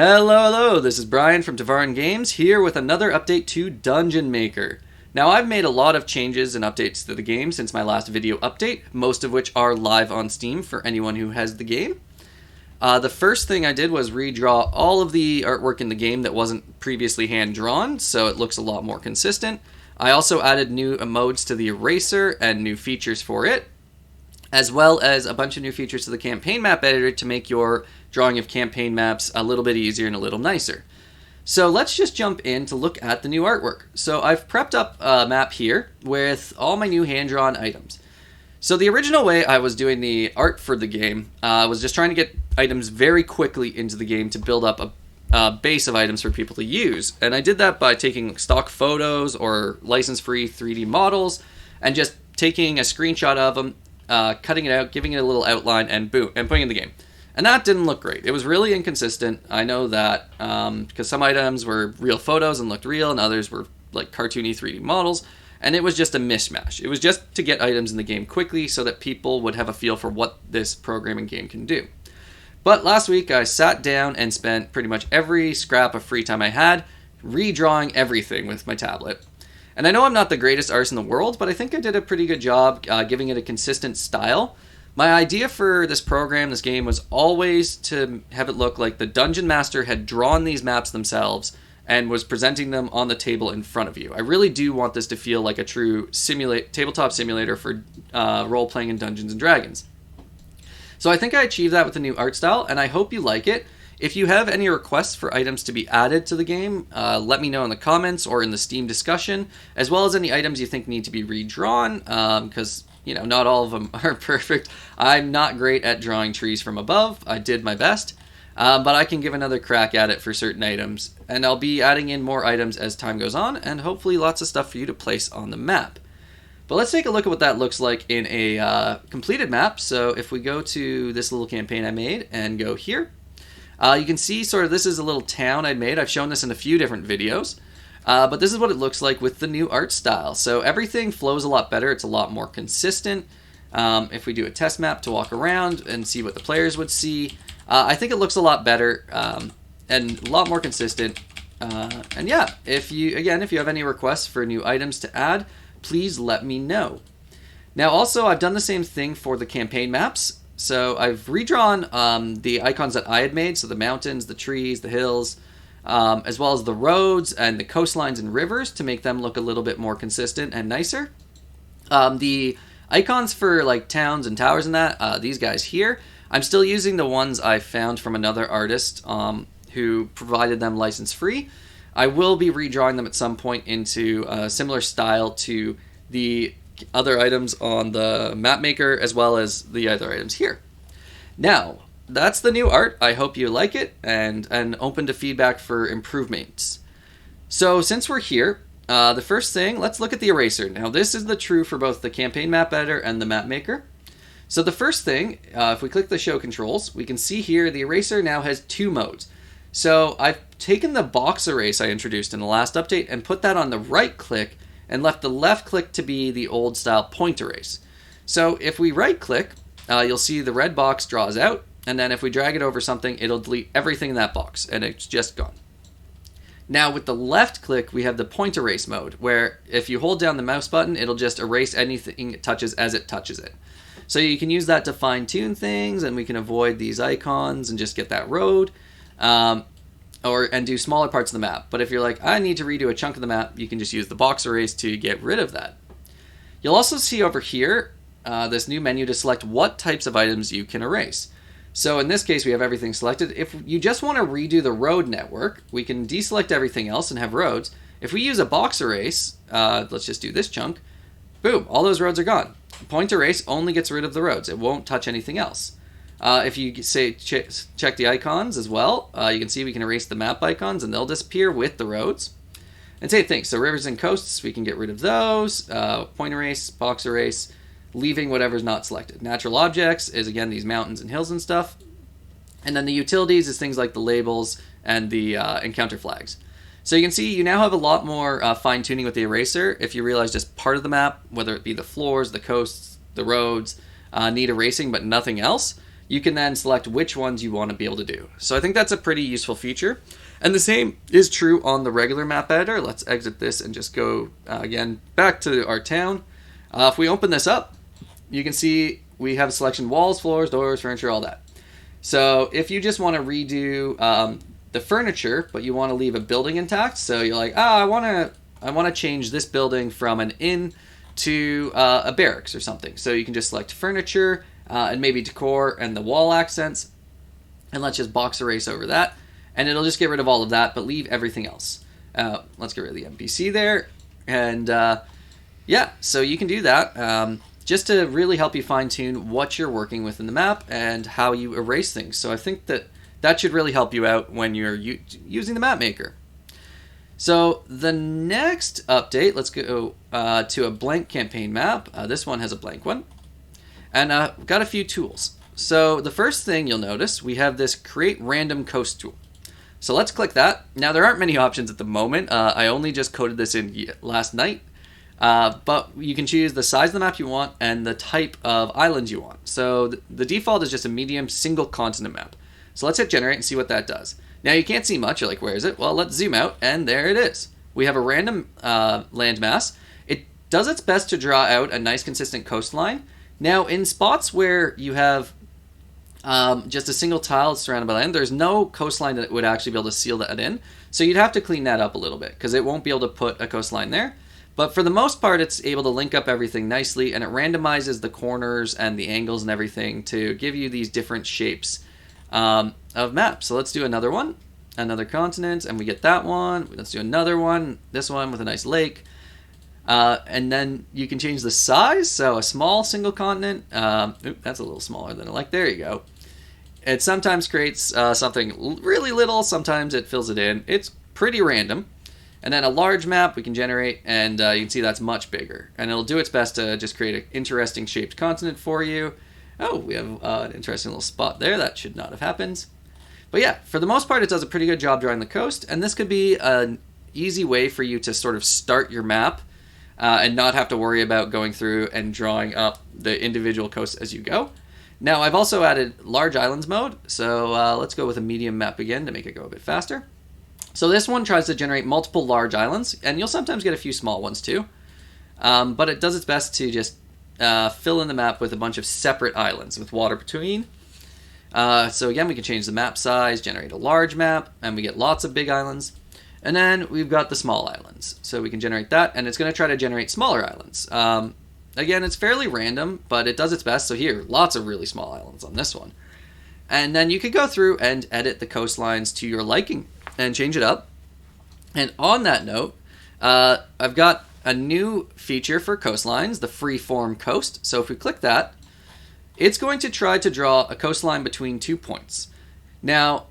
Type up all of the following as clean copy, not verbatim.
Hello, this is Brian from Tavaran Games here with another update to Dungeon Maker. Now, I've made a lot of changes and updates to the game since my last video update, most of which are live on Steam for anyone who has the game. The first thing I did was redraw all of the artwork in the game that wasn't previously hand-drawn, so it looks a lot more consistent. I also added new modes to the eraser and new features for it, as well as a bunch of new features to the campaign map editor to make your drawing of campaign maps a little bit easier and a little nicer. So let's just jump in to look at the new artwork. So I've prepped up a map here with all my new hand-drawn items. So the original way I was doing the art for the game was just trying to get items very quickly into the game to build up a base of items for people to use. And I did that by taking stock photos or license-free 3D models and just taking a screenshot of them, cutting it out, giving it a little outline, and boom, and putting it in the game. And that didn't look great. It was really inconsistent. I know that because some items were real photos and looked real, and others were like cartoony 3D models, and it was just a mishmash. It was just to get items in the game quickly so that people would have a feel for what this programming game can do. But last week I sat down and spent pretty much every scrap of free time I had redrawing everything with my tablet. And I know I'm not the greatest artist in the world, but I think I did a pretty good job giving it a consistent style. My idea for this program, this game, was always to have it look like the Dungeon Master had drawn these maps themselves and was presenting them on the table in front of you. I really do want this to feel like a true tabletop simulator for role-playing in Dungeons & Dragons. So I think I achieved that with the new art style, and I hope you like it. If you have any requests for items to be added to the game, let me know in the comments or in the Steam discussion, as well as any items you think need to be redrawn, because not all of them are perfect. I'm not great at drawing trees from above. I did my best, but I can give another crack at it for certain items, and I'll be adding in more items as time goes on, and hopefully lots of stuff for you to place on the map. But let's take a look at what that looks like in a completed map. So if we go to this little campaign I made and go here, you can see sort of this is a little town I'd made. I've shown this in a few different videos. But this is what it looks like with the new art style. So everything flows a lot better. It's a lot more consistent. If we do a test map to walk around and see what the players would see, I think it looks a lot better and a lot more consistent. And yeah, if you have any requests for new items to add, please let me know. Now also, I've done the same thing for the campaign maps. So I've redrawn the icons that I had made, so the mountains, the trees, the hills, as well as the roads and the coastlines and rivers to make them look a little bit more consistent and nicer. The icons for like towns and towers and that, these guys here, I'm still using the ones I found from another artist who provided them license free. I will be redrawing them at some point into a similar style to the other items on the map maker as well as the other items here. Now, that's the new art. I hope you like it and open to feedback for improvements. So since we're here, the first thing, let's look at the eraser. Now this is true for both the campaign map editor and the map maker. So the first thing, if we click the show controls, we can see here the eraser now has two modes. So I've taken the box erase I introduced in the last update and put that on the right click and left the left click to be the old style point erase. So if we right click, you'll see the red box draws out, and then if we drag it over something, it'll delete everything in that box, and it's just gone. Now with the left click, we have the point erase mode, where if you hold down the mouse button, it'll just erase anything it touches as it touches it. So you can use that to fine tune things, and we can avoid these icons and just get that road, and do smaller parts of the map. But if you're like, I need to redo a chunk of the map, you can just use the box erase to get rid of that. You'll also see over here this new menu to select what types of items you can erase. So in this case, we have everything selected. If you just want to redo the road network, we can deselect everything else and have roads. If we use a box erase, let's just do this chunk, boom, all those roads are gone. Point erase only gets rid of the roads. It won't touch anything else. If you say check the icons as well, you can see we can erase the map icons and they'll disappear with the roads. And same thing, so rivers and coasts, we can get rid of those. Point erase, box erase, leaving whatever's not selected. Natural objects is, again, these mountains and hills and stuff. And then the utilities is things like the labels and the encounter flags. So you can see you now have a lot more fine-tuning with the eraser. If you realize just part of the map, whether it be the floors, the coasts, the roads, need erasing but nothing else, you can then select which ones you want to be able to do. So I think that's a pretty useful feature. And the same is true on the regular map editor. Let's exit this and just go again back to our town. If we open this up, you can see we have a selection: walls, floors, doors, furniture, all that. So if you just want to redo the furniture, but you want to leave a building intact, so you're like, I want to change this building from an inn to a barracks or something. So you can just select furniture and maybe decor and the wall accents, and let's just box erase over that. And it'll just get rid of all of that, but leave everything else. Let's get rid of the NPC there. And yeah, so you can do that just to really help you fine-tune what you're working with in the map and how you erase things. So I think that should really help you out when you're using the map maker. So the next update, let's go to a blank campaign map. This one has a blank one. And we've got a few tools. So the first thing you'll notice, we have this Create Random Coast tool. So let's click that. Now there aren't many options at the moment. I only just coded this in last night. But you can choose the size of the map you want and the type of islands you want. So the default is just a medium single continent map. So let's hit generate and see what that does. Now you can't see much. You're like, where is it? Well, let's zoom out, and there it is. We have a random landmass. It does its best to draw out a nice consistent coastline. Now in spots where you have just a single tile surrounded by land, there's no coastline that would actually be able to seal that in. So you'd have to clean that up a little bit because it won't be able to put a coastline there. But for the most part, it's able to link up everything nicely, and it randomizes the corners and the angles and everything to give you these different shapes of maps. So let's do another one, another continent, and we get that one. Let's do another one, this one with a nice lake. And then you can change the size. So a small single continent, that's a little smaller than I like. There you go. It sometimes creates something really little. Sometimes it fills it in. It's pretty random. And then a large map we can generate, and you can see that's much bigger. And it'll do its best to just create an interesting shaped continent for you. Oh, we have an interesting little spot there. That should not have happened. But yeah, for the most part, it does a pretty good job drawing the coast. And this could be an easy way for you to sort of start your map and not have to worry about going through and drawing up the individual coasts as you go. Now, I've also added large islands mode. So let's go with a medium map again to make it go a bit faster. So this one tries to generate multiple large islands, and you'll sometimes get a few small ones too. But it does its best to just fill in the map with a bunch of separate islands with water between. So again, we can change the map size, generate a large map, and we get lots of big islands. And then we've got the small islands. So we can generate that, and it's going to try to generate smaller islands. Again, it's fairly random, but it does its best. So here, lots of really small islands on this one. And then you can go through and edit the coastlines to your liking and change it up. And on that note, I've got a new feature for coastlines, the Freeform Coast. So if we click that, it's going to try to draw a coastline between 2 points. Now,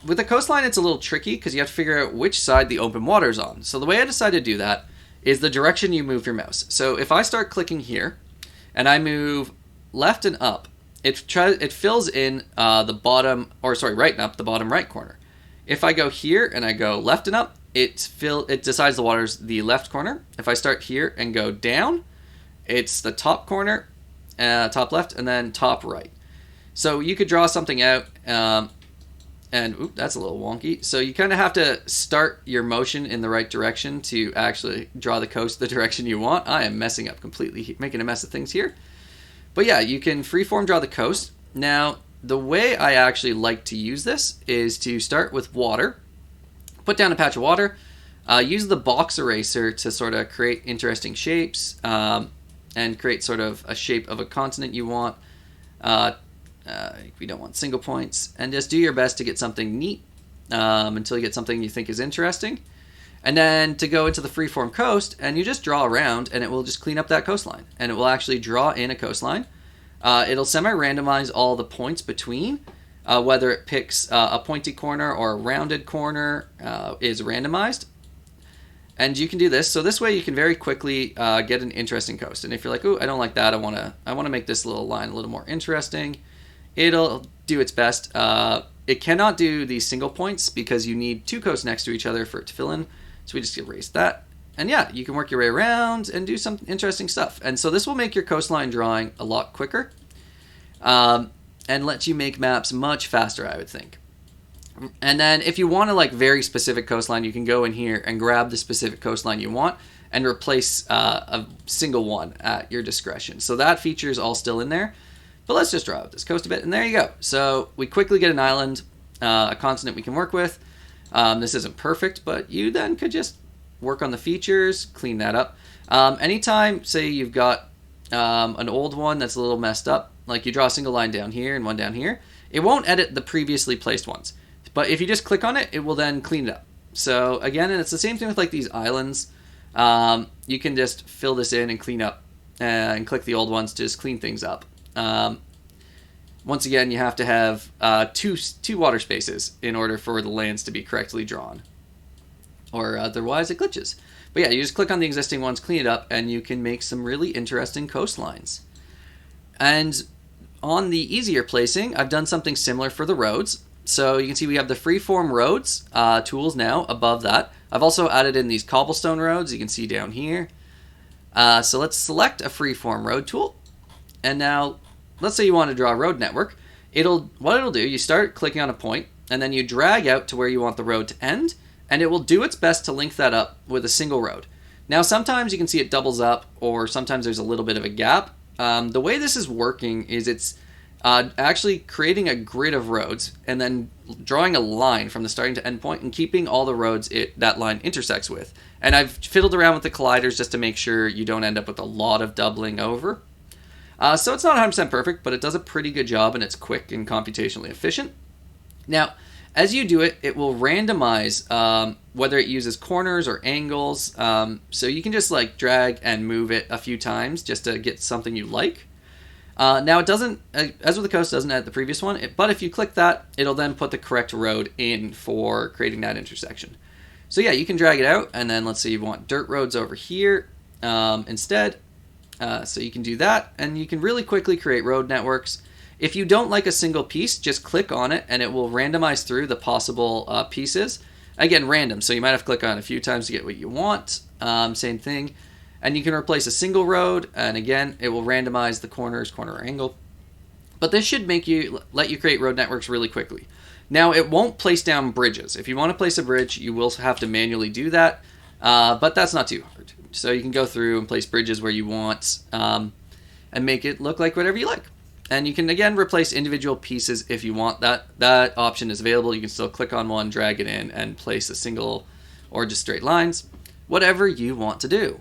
with a coastline, it's a little tricky because you have to figure out which side the open water is on. So the way I decided to do that is the direction you move your mouse. So if I start clicking here and I move left and up, it fills in the bottom, or sorry, right and up, the bottom right corner. If I go here and I go left and up, it decides the water's the left corner. If I start here and go down, it's the top corner, top left, and then top right. So you could draw something out, and that's a little wonky. So you kind of have to start your motion in the right direction to actually draw the coast the direction you want. I am messing up completely, making a mess of things here. But yeah, you can freeform draw the coast. Now, the way I actually like to use this is to start with water, put down a patch of water, use the box eraser to sort of create interesting shapes and create sort of a shape of a continent you want. We don't want single points, and just do your best to get something neat until you get something you think is interesting. And then to go into the Freeform Coast, and you just draw around, and it will just clean up that coastline, and it will actually draw in a coastline. It'll semi-randomize all the points between, whether it picks a pointy corner or a rounded corner is randomized. And you can do this. So this way you can very quickly get an interesting coast. And if you're like, oh, I don't like that, I want to make this little line a little more interesting, it'll do its best. It cannot do these single points because you need two coasts next to each other for it to fill in. So we just erase that. And yeah, you can work your way around and do some interesting stuff. And so this will make your coastline drawing a lot quicker. And and lets you make maps much faster, I would think. And then if you want to like very specific coastline, you can go in here and grab the specific coastline you want and replace a single one at your discretion. So that feature is all still in there. But let's just draw out this coast a bit, and there you go. So we quickly get an island, a continent we can work with. This isn't perfect, but you then could just work on the features, clean that up. Anytime, say you've got an old one that's a little messed up, like you draw a single line down here and one down here, it won't edit the previously placed ones. But if you just click on it, it will then clean it up. So again, and it's the same thing with like these islands. You can just fill this in and clean up and click the old ones to just clean things up. Once again, you have to have two water spaces in order for the lands to be correctly drawn, or otherwise it glitches. But yeah, you just click on the existing ones, clean it up, and you can make some really interesting coastlines. And on the easier placing, I've done something similar for the roads. So you can see we have the Freeform Roads tools now above that. I've also added in these cobblestone roads you can see down here. So let's select a Freeform Road tool. And now, let's say you want to draw a road network. What it'll do, you start clicking on a point, and then you drag out to where you want the road to end, and it will do its best to link that up with a single road. Now, sometimes you can see it doubles up, or sometimes there's a little bit of a gap. The way this is working is it's actually creating a grid of roads, and then drawing a line from the starting to end point, and keeping all the roads that line intersects with. And I've fiddled around with the colliders just to make sure you don't end up with a lot of doubling over. So it's not 100% perfect, but it does a pretty good job, and it's quick and computationally efficient. Now, as you do it, it will randomize whether it uses corners or angles. So you can just like drag and move it a few times just to get something you like. Now it doesn't, as with the coast, doesn't add the previous one, but if you click that, it'll then put the correct road in for creating that intersection. So yeah, you can drag it out, and then let's say you want dirt roads over here instead. So you can do that, and you can really quickly create road networks. If you don't like a single piece, just click on it, and it will randomize through the possible pieces. Again, random, so you might have to click on it a few times to get what you want. Same thing. And you can replace a single road, and again, it will randomize the corner angle. But this should let you create road networks really quickly. Now, it won't place down bridges. If you want to place a bridge, you will have to manually do that, but that's not too hard. So you can go through and place bridges where you want and make it look like whatever you like. And you can, again, replace individual pieces if you want that. That option is available. You can still click on one, drag it in, and place a single or just straight lines, whatever you want to do.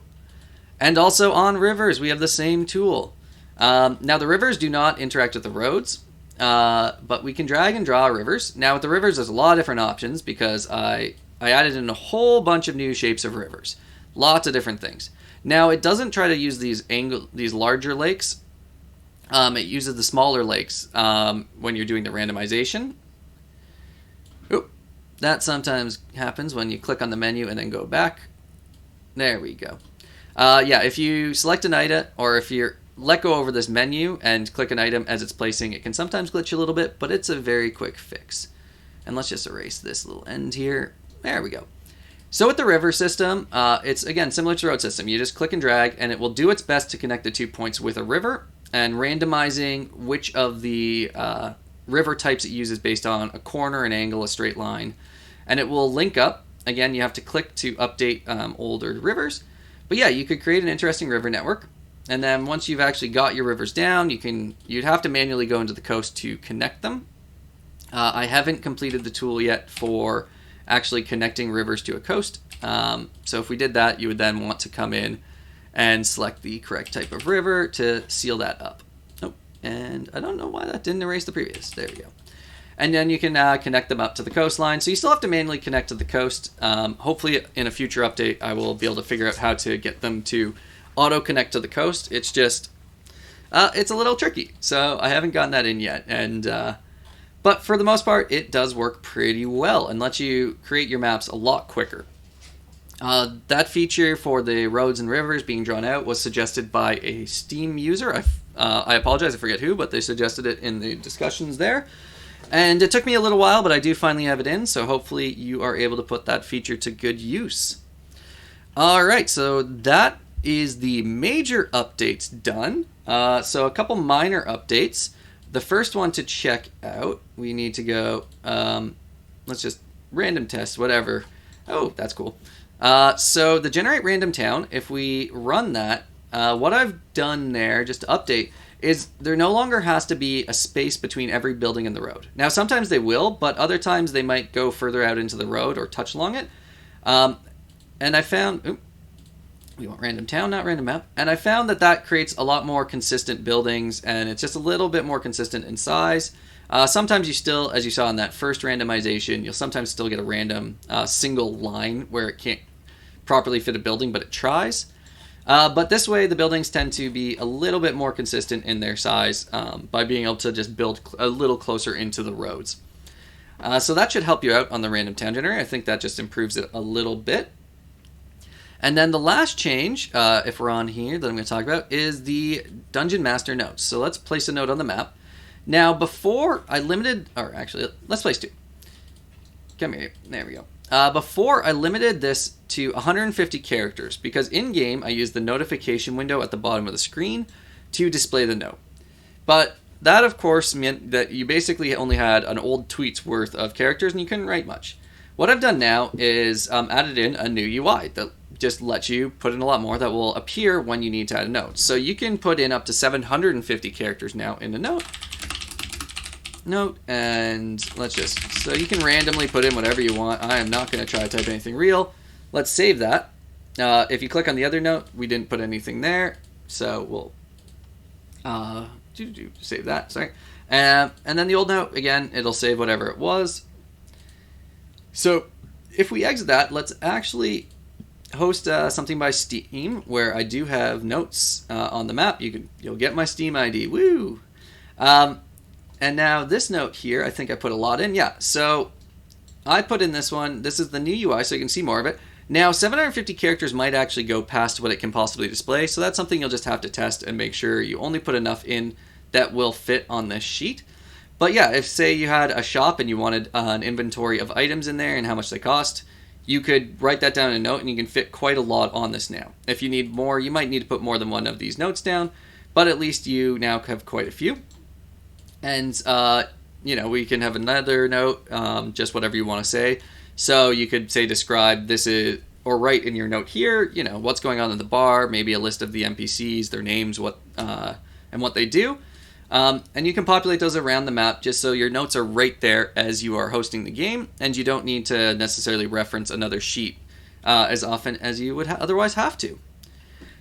And also on rivers, we have the same tool. Now, the rivers do not interact with the roads, but we can drag and draw rivers. Now, with the rivers, there's a lot of different options because I added in a whole bunch of new shapes of rivers. Lots of different things. Now, it doesn't try to use these larger lakes. It uses the smaller lakes when you're doing the randomization. Oop, that sometimes happens when you click on the menu and then go back. There we go. Yeah, if you select an item, or if you let go over this menu and click an item as it's placing, it can sometimes glitch a little bit, but it's a very quick fix. And let's just erase this little end here. There we go. So with the river system, it's, again, similar to the road system. You just click and drag, and it will do its best to connect the 2 points with a river, and randomizing which of the river types it uses based on a corner, an angle, a straight line. And it will link up. Again, you have to click to update older rivers. But yeah, you could create an interesting river network. And then once you've actually got your rivers down, you'd have to manually go into the coast to connect them. I haven't completed the tool yet for actually connecting rivers to a coast. So if we did that, you would then want to come in and select the correct type of river to seal that up. Oh, and I don't know why that didn't erase the previous. There we go. And then you can connect them up to the coastline. So you still have to manually connect to the coast. Hopefully in a future update, I will be able to figure out how to get them to auto-connect to the coast. It's just, it's a little tricky. So I haven't gotten that in yet. And but for the most part, it does work pretty well and lets you create your maps a lot quicker. That feature for the roads and rivers being drawn out was suggested by a Steam user. I apologize, I forget who, but they suggested it in the discussions there. And it took me a little while, but I do finally have it in, so hopefully you are able to put that feature to good use. Alright, so that is the major updates done. So a couple minor updates. the first one to check out, we need to go, let's just random test, whatever. Oh, that's cool. So the generate random town, if we run that, what I've done there, just to update, is there no longer has to be a space between every building and the road. Now, sometimes they will, but other times they might go further out into the road or touch along it. And I found, we want random town, not random map. And I found that creates a lot more consistent buildings, and it's just a little bit more consistent in size. Sometimes you still, as you saw in that first randomization, you'll sometimes still get a random single line where it can't properly fit a building, but it tries. But this way, the buildings tend to be a little bit more consistent in their size by being able to just build a little closer into the roads. So that should help you out on the random town generator. I think that just improves it a little bit. And then the last change, if we're on here, that I'm going to talk about, is the Dungeon Master notes. So let's place a note on the map. Now, before I limited, or actually, let's place 2. Come here. There we go. Before I limited this to 150 characters, because in-game I used the notification window at the bottom of the screen to display the note. But that, of course, meant that you basically only had an old tweet's worth of characters and you couldn't write much. What I've done now is added in a new UI that just lets you put in a lot more that will appear when you need to add a note. So you can put in up to 750 characters now in a note. And let's just, so you can randomly put in whatever you want. I am not going to try to type anything real. Let's save that. If you click on the other note, we didn't put anything there, so we'll save that. Sorry. And then the old note, again, it'll save whatever it was. So if we exit that, let's actually host something by Steam where I do have notes on the map. You'll get my Steam ID. Woo! And now this note here, I think I put a lot in. Yeah, so I put in this one. This is the new UI, so you can see more of it. Now, 750 characters might actually go past what it can possibly display, so that's something you'll just have to test and make sure you only put enough in that will fit on this sheet. But yeah, if say you had a shop and you wanted an inventory of items in there and how much they cost, you could write that down in a note and you can fit quite a lot on this now. If you need more, you might need to put more than one of these notes down, but at least you now have quite a few. And, we can have another note, just whatever you want to say. So you could say describe this is, or write in your note here, what's going on in the bar, maybe a list of the NPCs, their names, and what they do. And you can populate those around the map just so your notes are right there as you are hosting the game, and you don't need to necessarily reference another sheet as often as you would otherwise have to.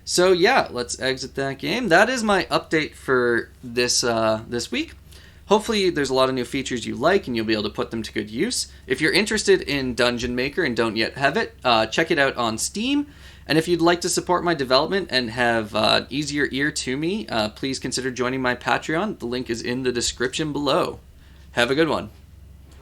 So yeah, let's exit that game. That is my update for this week. Hopefully there's a lot of new features you like and you'll be able to put them to good use. If you're interested in Dungeon Maker and don't yet have it, check it out on Steam. And if you'd like to support my development and have an easier ear to me, please consider joining my Patreon. The link is in the description below. Have a good one.